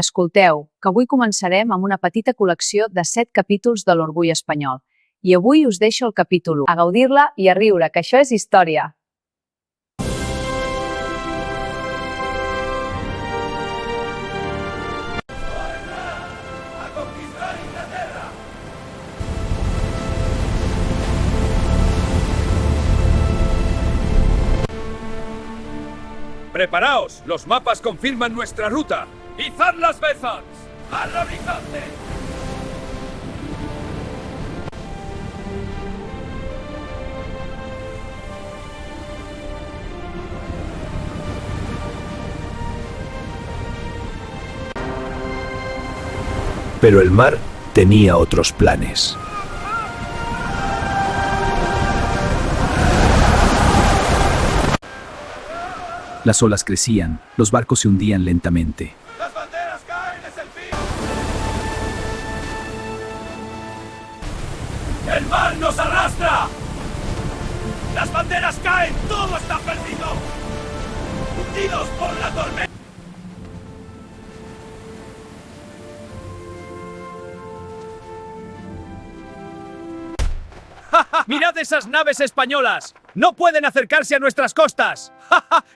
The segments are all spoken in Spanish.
Escolteu, que avui començarem amb una petita col·lecció de 7 capítols de l'Orgull Espanyol. I avui us deixo el capítol 1, a gaudir-la i a riure, que això és història. ¡Preparaos! ¡Los mapas confirman nuestra ruta! ¡Izad las vezas! ¡Al horizonte! Pero el mar tenía otros planes. Las olas crecían, los barcos se hundían lentamente. ¡Las banderas caen! ¡Es el fin! ¡El mar nos arrastra! ¡Las banderas caen! ¡Todo está perdido! ¡Hundidos por la tormenta! ¡Mirad esas naves españolas! ¡No pueden acercarse a nuestras costas!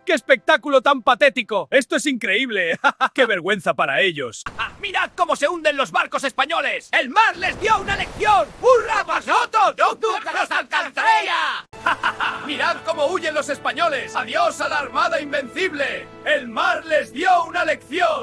¡Qué espectáculo tan patético! ¡Esto es increíble! ¡Qué vergüenza para ellos! ¡Mirad cómo se hunden los barcos españoles! ¡El mar les dio una lección! ¡Hurra, pasotos! ¡Yo nunca los alcanzaré ya! ¡Mirad cómo huyen los españoles! ¡Adiós a la armada invencible! ¡El mar les dio una lección!